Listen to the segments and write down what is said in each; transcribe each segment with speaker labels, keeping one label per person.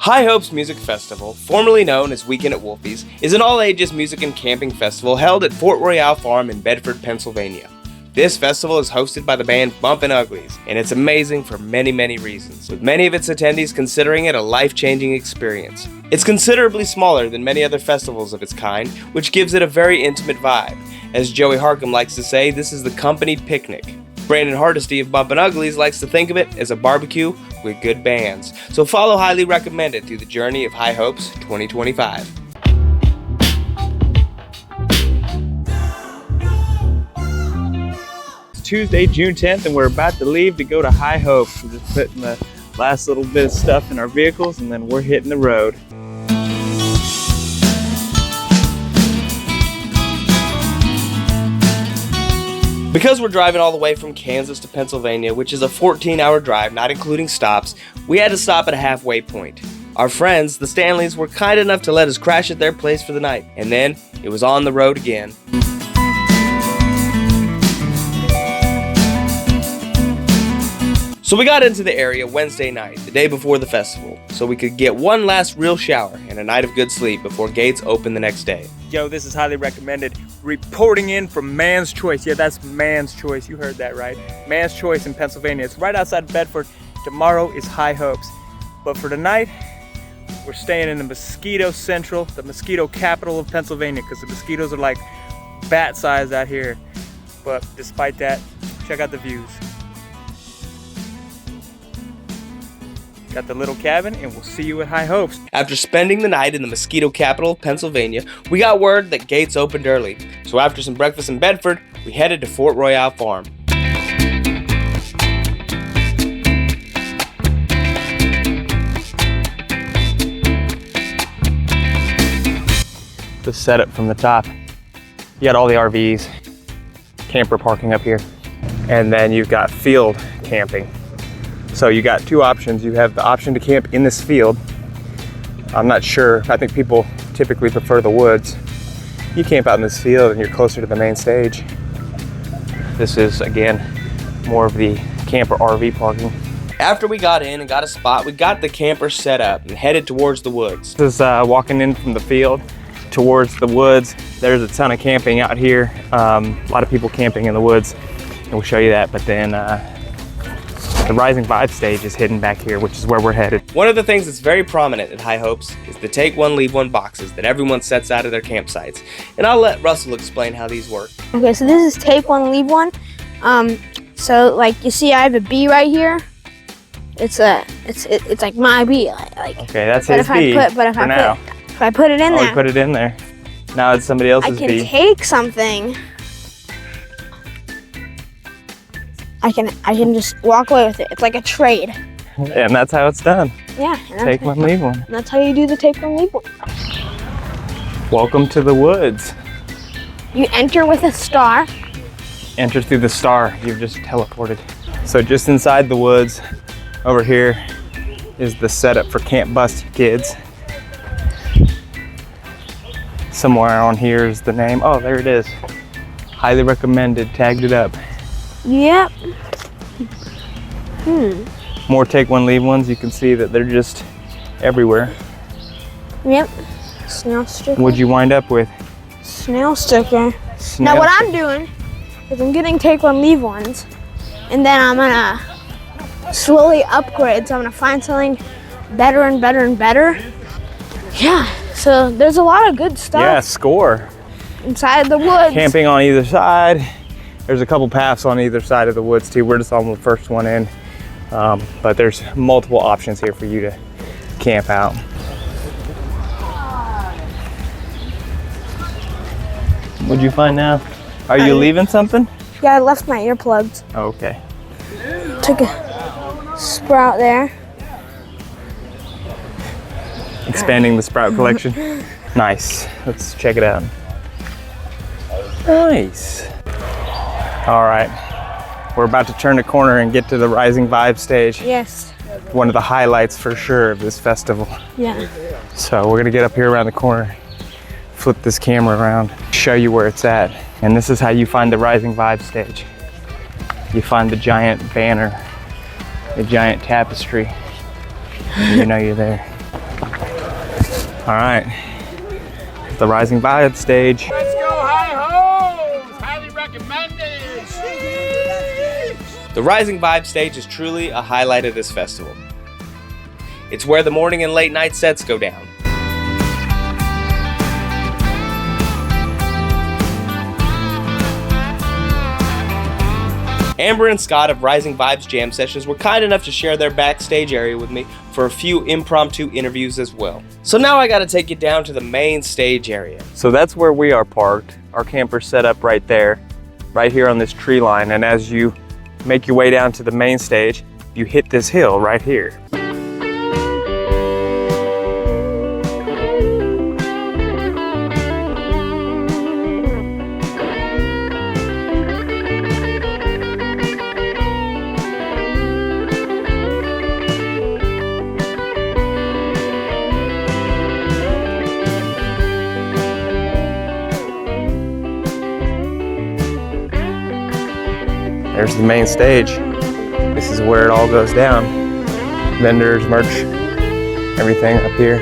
Speaker 1: High Hopes Music Festival, formerly known as Weekend at Wolfie's, is an all-ages music and camping festival held at Fort Royale Farm in Bedford, Pennsylvania. This festival is hosted by the band Bumpin Uglies, and it's amazing for many, many reasons, with many of its attendees considering it a life-changing experience. It's considerably smaller than many other festivals of its kind, which gives it a very intimate vibe. As Joey Harkum likes to say, this is the company picnic. Brandon Hardesty of Bumpin Uglies likes to think of it as a barbecue with good bands. So follow Highly Recommended through the journey of High Hopes 2025.
Speaker 2: It's Tuesday, June 10th, and we're about to leave to go to High Hopes. We're just putting the last little bit of stuff in our vehicles, and then we're hitting the road.
Speaker 1: Because we're driving all the way from Kansas to Pennsylvania, which is a 14-hour drive, not including stops, we had to stop at a halfway point. Our friends, the Stanleys, were kind enough to let us crash at their place for the night, and then it was on the road again. So we got into the area Wednesday night, the day before the festival, so we could get one last real shower and a night of good sleep before gates open the next day.
Speaker 2: Yo, this is Highly Recommended, reporting in from Man's Choice. Yeah, that's Man's Choice. You heard that right. Man's Choice in Pennsylvania. It's right outside Bedford. Tomorrow is High Hopes. But for tonight, we're staying in the Mosquito Central, the mosquito capital of Pennsylvania, because the mosquitoes are like bat size out here. But despite that, check out the views. Got the little cabin, and we'll see you at High Hopes.
Speaker 1: After spending the night in the mosquito capital of Pennsylvania, we got word that gates opened early. So after some breakfast in Bedford, we headed to Fort Royale Farm.
Speaker 2: The setup from the top. You got all the RVs, camper parking up here, and then you've got field camping. So you got two options. You have the option to camp in this field. I'm not sure. I think people typically prefer the woods. You camp out in this field and you're closer to the main stage. This is, again, more of the camper RV parking.
Speaker 1: After we got in and got a spot, we got the camper set up and headed towards the woods.
Speaker 2: This is walking in from the field towards the woods. There's a ton of camping out here. A lot of people camping in the woods, and we'll show you that. But then the Rising Vibe stage is hidden back here, which is where we're headed.
Speaker 1: One of the things that's very prominent at High Hopes is the take one, leave one boxes that everyone sets out of their campsites. And I'll let Russell explain how these work.
Speaker 3: Okay, so this is take one, leave one. So like you see, I have a bee right here. It's like my bee. Like
Speaker 2: okay, that's his bee.
Speaker 3: If I put it in there.
Speaker 2: Oh, put it in there. Now it's somebody else's bee.
Speaker 3: I can take something. I can just walk away with it. It's like a trade.
Speaker 2: And that's how it's done.
Speaker 3: Yeah.
Speaker 2: Take one, leave one.
Speaker 3: And that's how you do the take one, leave one.
Speaker 2: Welcome to the woods.
Speaker 3: You enter with a star.
Speaker 2: Enter through the star. You've just teleported. So just inside the woods, over here is the setup for Camp Busted Kids. Somewhere on here is the name. Oh, there it is. Highly Recommended. Tagged it up.
Speaker 3: Yep.
Speaker 2: More take one, leave ones. You can see that they're just everywhere.
Speaker 3: Yep. Snail sticker.
Speaker 2: What'd you wind up with?
Speaker 3: Snail sticker. Now what I'm doing is I'm getting take one, leave ones, and then I'm gonna slowly upgrade. So I'm gonna find something better and better and better. Yeah. So there's a lot of good stuff.
Speaker 2: Yeah, score.
Speaker 3: Inside the woods.
Speaker 2: Camping on either side. There's a couple paths on either side of the woods too. We're just on the first one in. But there's multiple options here for you to camp out. What'd you find now? Are you leaving something?
Speaker 3: Yeah, I left my earplugs.
Speaker 2: Oh, okay.
Speaker 3: Took a sprout there.
Speaker 2: Expanding the sprout collection. Nice. Let's check it out. Nice. All right. We're about to turn the corner and get to the Rising Vibe stage.
Speaker 3: Yes.
Speaker 2: One of the highlights for sure of this festival.
Speaker 3: Yeah.
Speaker 2: So we're gonna get up here around the corner, flip this camera around, show you where it's at. And this is how you find the Rising Vibe stage. You find the giant banner, the giant tapestry, and you know you're there. All right, the Rising Vibe stage.
Speaker 4: Let's go high hos! Highly recommended!
Speaker 1: The Rising Vibe stage is truly a highlight of this festival. It's where the morning and late night sets go down. Amber and Scott of Rising Vibes Jam Sessions were kind enough to share their backstage area with me for a few impromptu interviews as well. So now I gotta take you down to the main stage area.
Speaker 2: So that's where we are parked. Our camper's set up right there, right here on this tree line. And as you make your way down to the main stage, you hit this hill right here. There's the main stage. This is where it all goes down. Vendors, merch, everything up here.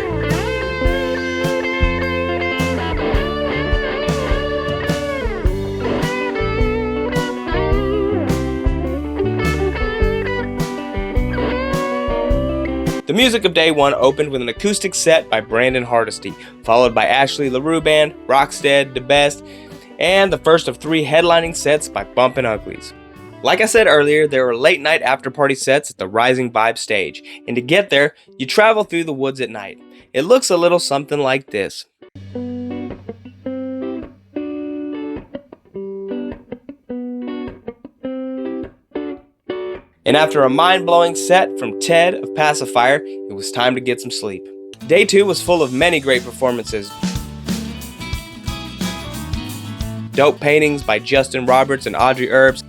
Speaker 1: The music of day one opened with an acoustic set by Brandon Hardesty, followed by Ashley LaRue Band, Rockstead, The Best, and the first of 3 headlining sets by Bumpin Uglies. Like I said earlier, there were late night after party sets at the Rising Vibe stage, and to get there, you travel through the woods at night. It looks a little something like this. And after a mind-blowing set from Ted of Pacifier, it was time to get some sleep. Day 2 was full of many great performances. Dope paintings by Justin Roberts and Audrey Herbs,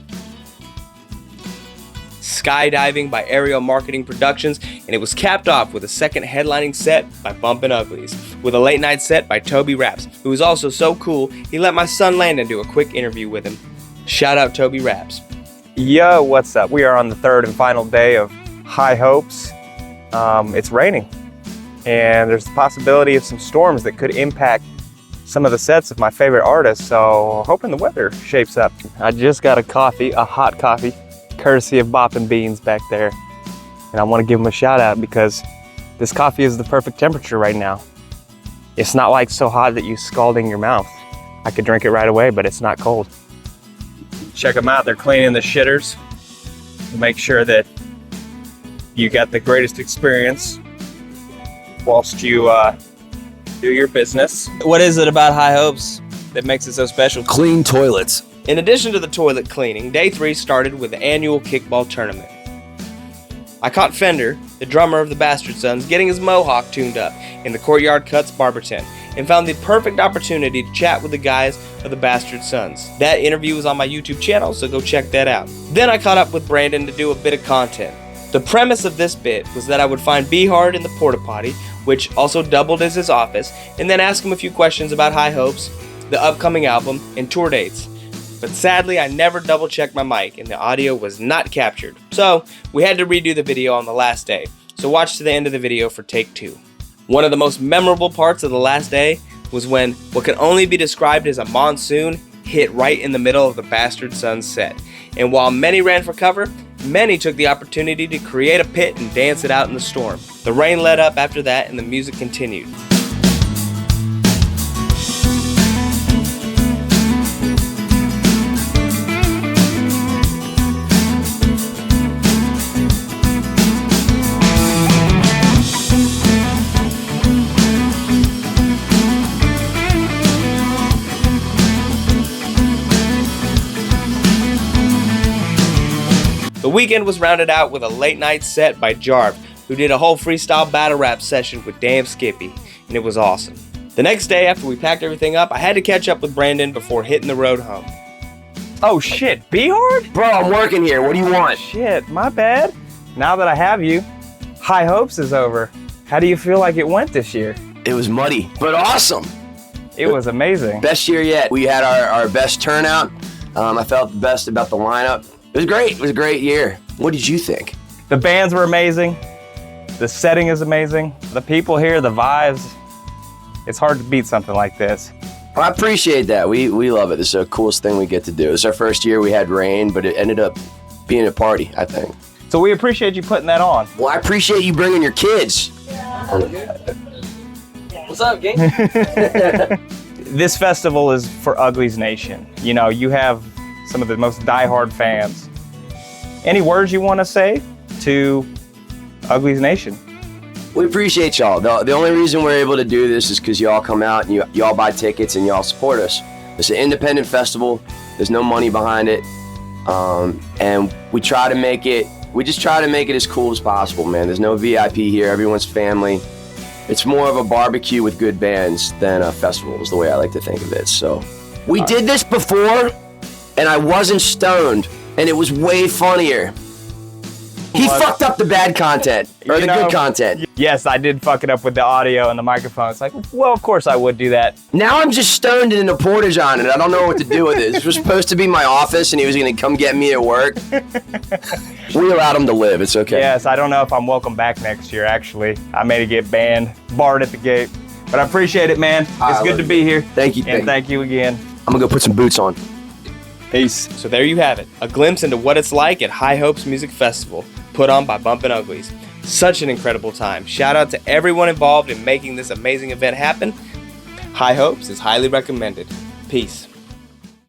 Speaker 1: skydiving by Aerial Marketing Productions, and it was capped off with a second headlining set by Bumpin Uglies, with a late night set by Toby Raps, who was also so cool, he let my son Landon do a quick interview with him. Shout out Toby Raps.
Speaker 2: Yo, what's up? We are on the 3rd and final day of High Hopes. It's raining, and there's the possibility of some storms that could impact some of the sets of my favorite artists, so hoping the weather shapes up. I just got a coffee, a hot coffee, courtesy of Boppin' Beans back there. And I want to give them a shout out because this coffee is the perfect temperature right now. It's not like so hot that you're scalding your mouth. I could drink it right away, but it's not cold. Check them out, they're cleaning the shitters to make sure that you got the greatest experience whilst you do your business.
Speaker 1: What is it about High Hopes that makes it so special?
Speaker 5: Clean toilets.
Speaker 1: In addition to the toilet cleaning, day 3 started with the annual kickball tournament. I caught Fender, the drummer of the Bastard Sons, getting his mohawk tuned up in the Courtyard Cuts barber tent, and found the perfect opportunity to chat with the guys of the Bastard Sons. That interview is on my YouTube channel, so go check that out. Then I caught up with Brandon to do a bit of content. The premise of this bit was that I would find B-Hard in the porta potty, which also doubled as his office, and then ask him a few questions about High Hopes, the upcoming album, and tour dates. But sadly, I never double-checked my mic, and the audio was not captured. So, we had to redo the video on the last day. So watch to the end of the video for take 2. One of the most memorable parts of the last day was when what can only be described as a monsoon hit right in the middle of the Bastard Sons set. And while many ran for cover, many took the opportunity to create a pit and dance it out in the storm. The rain let up after that, and the music continued. The weekend was rounded out with a late night set by Jarv, who did a whole freestyle battle rap session with Damn Skippy, and it was awesome. The next day, after we packed everything up, I had to catch up with Brandon before hitting the road home.
Speaker 2: Oh shit, B-Hard?
Speaker 5: Bro, I'm working here. What do you want?
Speaker 2: Shit, my bad. Now that I have you, High Hopes is over. How do you feel like it went this year?
Speaker 5: It was muddy, but awesome.
Speaker 2: It was amazing.
Speaker 5: Best year yet. We had our best turnout. I felt the best about the lineup. It was great. It was a great year. What did you think?
Speaker 2: The bands were amazing. The setting is amazing. The people here, the vibes, It's hard to beat something like this.
Speaker 5: Well, I appreciate that. We love it. This is the coolest thing we get to do. It's our first year we had rain, but it ended up being a party, I think.
Speaker 2: So we appreciate you putting that on.
Speaker 5: Well, I appreciate you bringing your kids.
Speaker 6: What's up, gang?
Speaker 2: This festival is for Uglies Nation. You know, you have some of the most diehard fans. Any words you want to say to Uglies Nation?
Speaker 5: We appreciate y'all. The only reason we're able to do this is because y'all come out and y'all buy tickets and y'all support us. It's an independent festival. There's no money behind it. And we try to make it, as cool as possible, man. There's no VIP here. Everyone's family. It's more of a barbecue with good bands than a festival is the way I like to think of it. So we did this before and I wasn't stoned and it was way funnier. He fucked up the bad content, or the good content.
Speaker 2: Yes, I did fuck it up with the audio and the microphone. It's like, well, of course I would do that.
Speaker 5: Now I'm just stoned in a portage on it. I don't know what to do with it. This was supposed to be my office, and he was going to come get me at work. We allowed him to live. It's okay.
Speaker 2: Yes, I don't know if I'm welcome back next year, actually. I may get banned, barred at the gate. But I appreciate it, man. It's good to be here.
Speaker 5: Thank you.
Speaker 2: And thank you again.
Speaker 5: I'm going to go put some boots on.
Speaker 2: Peace.
Speaker 1: So there you have it, a glimpse into what it's like at High Hopes Music Festival, put on by Bumpin Uglies. Such an incredible time. Shout out to everyone involved in making this amazing event happen. High Hopes is highly recommended. Peace.